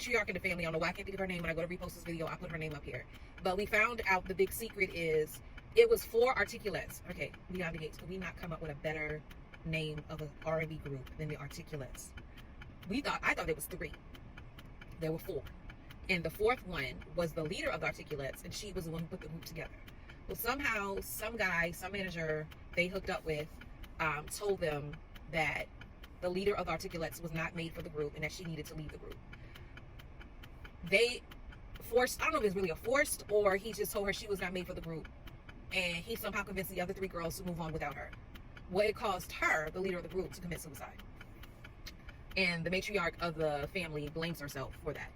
matriarch in the family. I don't know why I can't think of her name. When I go to repost this video, I'll put her name up here. But we found out the big secret is it was 4 Articulates. Okay, Beyond the Gates, could we not come up with a better name of an R&B group than the Articulates? I thought it was 3. There were 4. And the 4th one was the leader of the Articulates, and she was the one who put the group together. Well, somehow, some guy, some manager they hooked up with told them that the leader of the Articulates was not made for the group and that she needed to leave the group. They forced, I don't know if it's really a forced or he just told her she was not made for the group. And he somehow convinced the other 3 girls to move on without her. Well, it caused her, the leader of the group, to commit suicide. And the matriarch of the family blames herself for that.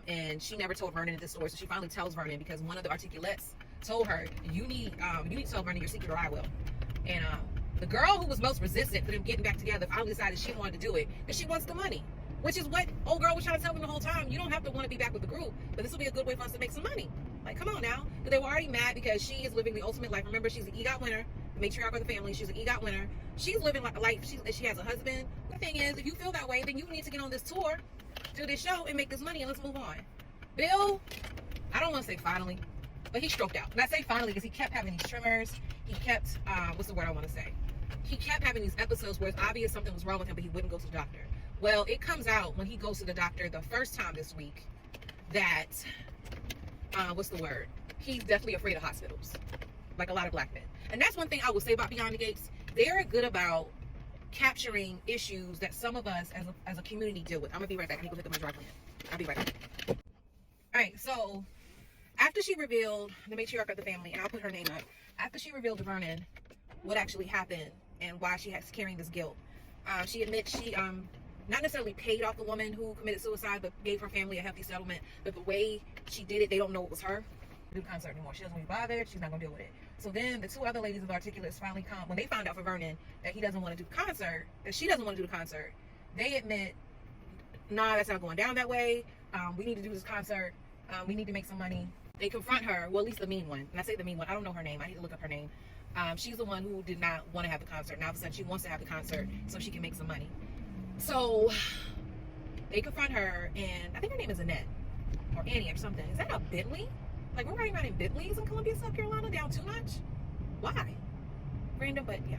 And she never told Vernon this story, so she finally tells Vernon because one of the Articulates told her, you need to tell Vernon your secret or I will. And the girl who was most resistant for them getting back together finally decided she wanted to do it, and she wants the money, which is what old girl was trying to tell them the whole time. You don't have to want to be back with the group, but this will be a good way for us to make some money. Like, come on now. But they were already mad because she is living the ultimate life. Remember, she's an EGOT winner, the matriarch of the family. She's an EGOT winner. She's living like a life. She has a husband. The thing is, if you feel that way, then you need to get on this tour, do this show, and make this money, and let's move on. Bill, I don't want to say finally, but he stroked out. And I say finally because he kept having these tremors. He kept, what's the word I want to say? He kept having these episodes where it's obvious something was wrong with him, but he wouldn't go to the doctor. Well, it comes out when he goes to the doctor the first time this week that, what's the word? He's definitely afraid of hospitals, like a lot of black men. And that's one thing I will say about Beyond the Gates. They're good about capturing issues that some of us as a community deal with. I'm going to be right back. I need to go pick up my dry cleaner. I'll be right back. All right, so after she revealed the matriarch of the family, and I'll put her name up, after she revealed to Vernon what actually happened and why she has carrying this guilt, she admits she not necessarily paid off the woman who committed suicide, but gave her family a hefty settlement. But the way she did it, they don't know it was her. Do the concert anymore. She doesn't want to be bothered. She's not going to deal with it. So then the 2 other ladies of the Articulates finally come. When they found out for Vernon that he doesn't want to do the concert, that she doesn't want to do the concert, they admit, nah, that's not going down that way. We need to do this concert. We need to make some money. They confront her, well, at least the mean one. And I say the mean one, I don't know her name. I need to look up her name. She's the one who did not want to have the concert. Now all of a sudden she wants to have the concert so she can make some money. So they confront her, and I think her name is Annette or Annie or something. Is that a Bentley? Like, we're riding around in Bentleys in Columbia, South Carolina, down too much? Why? Random, but yeah,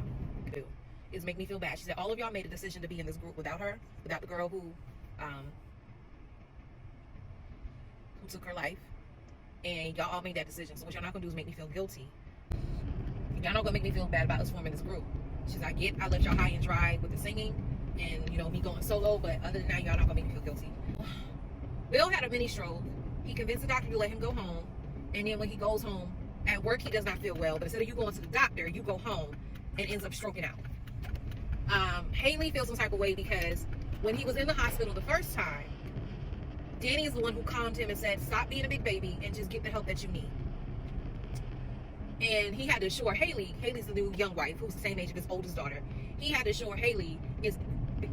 do is make me feel bad. She said all of y'all made a decision to be in this group without her, without the girl who took her life, and y'all all made that decision. So what y'all not gonna do is make me feel guilty. Y'all not gonna make me feel bad about us forming this group. She's like, I left y'all high and dry with the singing and, you know, me going solo, but other than that, y'all not gonna make me feel guilty. Bill had a mini stroke. He convinced the doctor to let him go home, and then when he goes home, at work he does not feel well, but instead of you going to the doctor, you go home and ends up stroking out. Haley feels some type of way because when he was in the hospital the first time, Danny is the one who calmed him and said, stop being a big baby and just get the help that you need. And he had to assure Haley's the new young wife who's the same age of his oldest daughter. He had to assure Haley,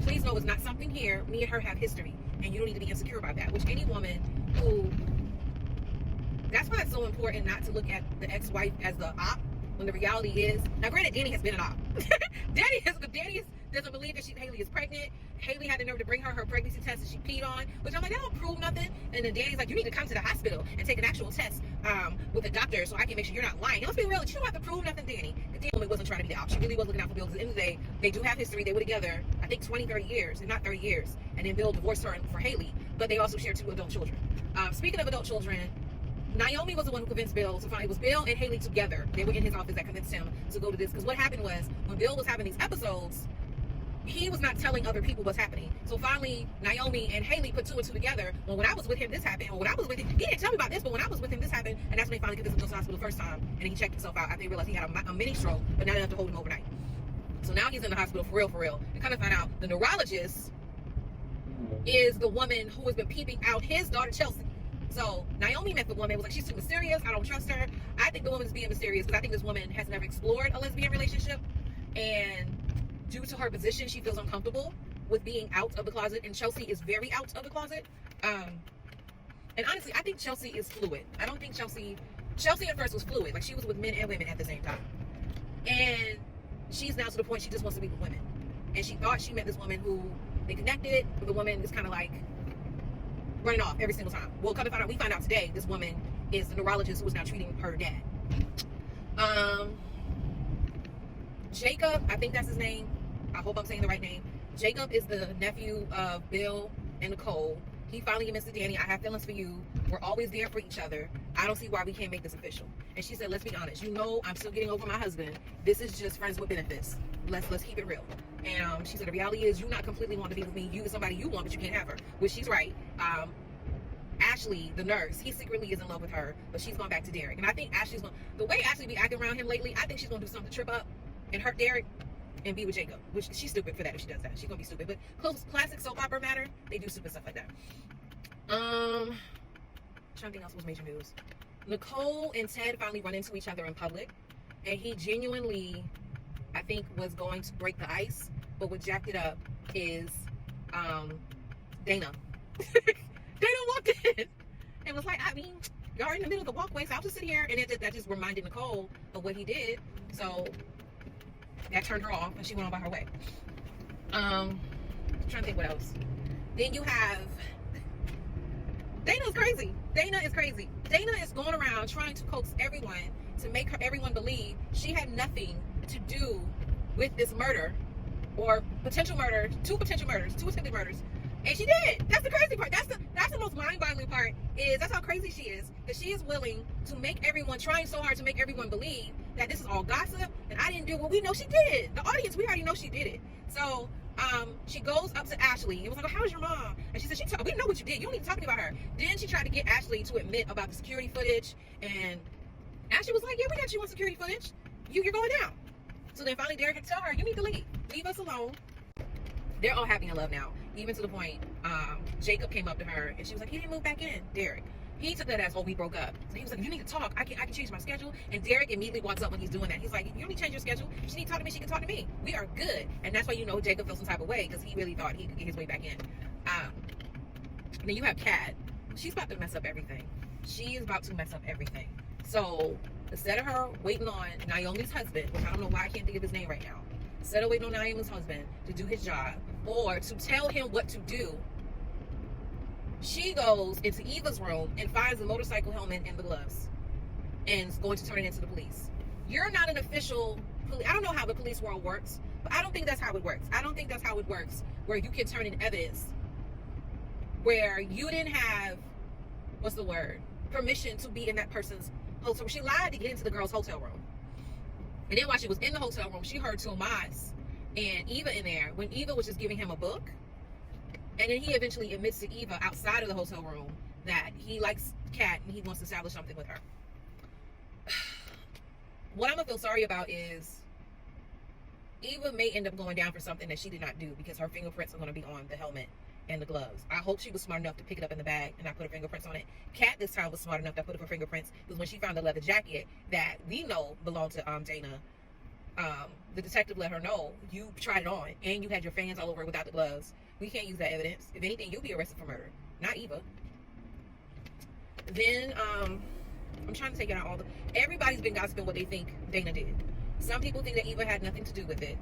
please know it's not something here. Me and her have history, and you don't need to be insecure about that. Which any woman who, that's why it's so important not to look at the ex-wife as the op, when the reality is, now granted, Danny has been an op. Danny doesn't believe that Haley is pregnant. Haley had the nerve to bring her pregnancy test that she peed on, which I'm like, that don't prove nothing. And then Danny's like, you need to come to the hospital and take an actual test with a doctor so I can make sure you're not lying. And let's be real, you don't have to prove nothing, Danny. The Danny woman wasn't trying to be the op. She really was looking out for Bill. Because at the end of the day, they do have history. They were together, I think 20, 30 years, if not 30 years. And then Bill divorced her for Haley, but they also share 2 adult children. Speaking of adult children, Naomi was the one who convinced Bill to find, it was Bill and Haley together. They were in his office that convinced him to go to this. Because what happened was, when Bill was having these episodes, he was not telling other people what's happening. So finally, Naomi and Haley put 2 and 2 together. Well, when I was with him, this happened. Or when I was with him, he didn't tell me about this, but when I was with him, this happened. And that's when they finally convinced him to go to the hospital the first time. And then he checked himself out after they realized he had a mini stroke, but not enough to hold him overnight. So now he's in the hospital for real. And kind of find out the neurologist is the woman who has been peeping out his daughter, Chelsea. So Naomi met the woman, was like, she's too mysterious, I don't trust her. I think the woman is being mysterious because I think this woman has never explored a lesbian relationship, and due to her position, she feels uncomfortable with being out of the closet, and Chelsea is very out of the closet. And honestly, I think Chelsea is fluid. I don't think Chelsea at first was fluid, like she was with men and women at the same time. And she's now to the point she just wants to be with women. And she thought she met this woman who they connected, but the woman is kind of like running off every single time. Well, come to find out, we find out today, this woman is the neurologist who was now treating her dad. Jacob, I think that's his name. I hope I'm saying the right name. Jacob is the nephew of Bill and Nicole. He finally admits to Danny, I have feelings for you. We're always there for each other. I don't see why we can't make this official. And she said, let's be honest. You know, I'm still getting over my husband. This is just friends with benefits. Let's keep it real. And she said, the reality is you not completely want to be with me. You is somebody you want, but you can't have her. Which she's right. Ashley, the nurse, he secretly is in love with her, but she's going back to Derek. And I think Ashley's going, the way Ashley be acting around him lately, I think she's going to do something to trip up and hurt Derek and be with Jacob, which she's stupid for that if she does that. She's gonna be stupid. But classic soap opera matter, they do stupid stuff like that. Trying to think else was major news. Nicole and Ted finally run into each other in public, and he genuinely, I think, was going to break the ice, but what jacked it up is Dana. Dana walked in and was like, I mean, y'all in the middle of the walkway, so I'll just sit here. And that just reminded Nicole of what he did. So that turned her off, and she went on by her way. I'm trying to think what else. Then you have Dana's crazy. Dana is crazy. Dana is going around trying to coax everyone to make everyone believe she had nothing to do with this murder or potential murder, two attempted murders. And she did. That's the crazy part. That's the most mind-boggling part. Is that's how crazy she is. That she is willing to make everyone, trying so hard to make everyone believe that this is all gossip and I didn't do what we know she did. The audience, we already know she did it. So she goes up to Ashley and was like, how's your mom? And she said, we know what you did. You don't need to talk about her. Then she tried to get Ashley to admit about the security footage. And Ashley was like, yeah, we got you on security footage. You're going down. So then finally Derek had to tell her, you need to leave. Leave us alone. They're all happy and love now. Even to the point, Jacob came up to her and she was like, he didn't move back in, Derek. He took that as, oh, we broke up. So he was like, you need to talk. I can change my schedule. And Derek immediately walks up when he's doing that. He's like, you don't need to change your schedule. She need to talk to me. She can talk to me. We are good. And that's why you know Jacob feels some type of way, because he really thought he could get his way back in. Then you have Kat. She's about to mess up everything. She is about to mess up everything. So instead of her waiting on Naomi's husband, which I don't know why I can't think of his name right now, instead of waiting on Naomi's husband to do his job or to tell him what to do, she goes into Eva's room and finds the motorcycle helmet and the gloves and is going to turn it into the police. You're not an official police. I don't know how the police world works, but I don't think that's how it works. I don't think that's how it works, where you can turn in evidence where you didn't have, permission to be in that person's hotel. She lied to get into the girl's hotel room. And then while she was in the hotel room, she heard Tomas and Eva in there when Eva was just giving him a book. And then he eventually admits to Eva outside of the hotel room that he likes Kat and he wants to establish something with her. What I'm going to feel sorry about is Eva may end up going down for something that she did not do, because her fingerprints are going to be on the helmet and the gloves. I hope she was smart enough to pick it up in the bag and not put her fingerprints on it. Kat this time was smart enough to put up her fingerprints, because when she found the leather jacket that we know belonged to Dana, the detective let her know, you tried it on and you had your fans all over it without the gloves. We can't use that evidence. If anything, you'll be arrested for murder, not Eva. Then I'm trying to take it out everybody's been gossiping what they think Dana did. Some people think that Eva had nothing to do with it.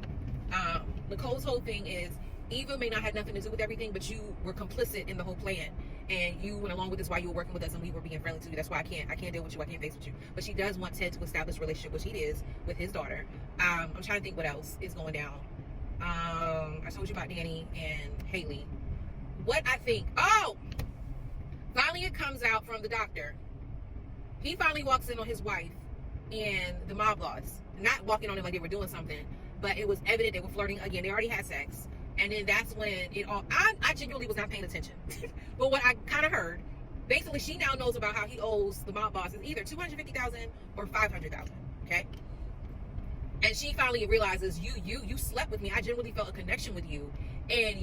Nicole's whole thing is Eva may not have nothing to do with everything, but you were complicit in the whole plan, and you went along with this while you were working with us, and we were being friendly to you. That's why I can't deal with you. I can't face with you. But she does want Ted to establish a relationship, which he is, with his daughter. I'm trying to think what else is going down. I told you about Danny and Haley. What I think, finally it comes out from the doctor. He finally walks in on his wife and the mob boss. Not walking on him like they were doing something, but it was evident they were flirting again. They already had sex. And then that's when it all, I genuinely was not paying attention. But what I kind of heard, basically she now knows about how he owes the mob bosses either $250,000 or $500,000, okay? And she finally realizes, you slept with me. I genuinely felt a connection with you. And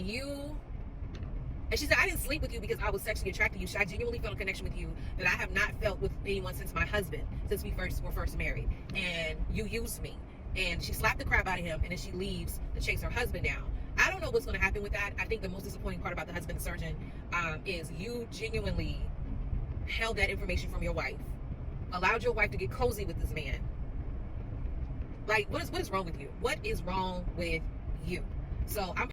she said, I didn't sleep with you because I was sexually attracted to you. I genuinely felt a connection with you that I have not felt with anyone since my husband, since we were first married. And you used me. And she slapped the crap out of him, and then she leaves to chase her husband down. I don't know what's going to happen with that. I think the most disappointing part about the husband, the surgeon, is you genuinely held that information from your wife, allowed your wife to get cozy with this man. Like, what is wrong with you? What is wrong with you? So I'm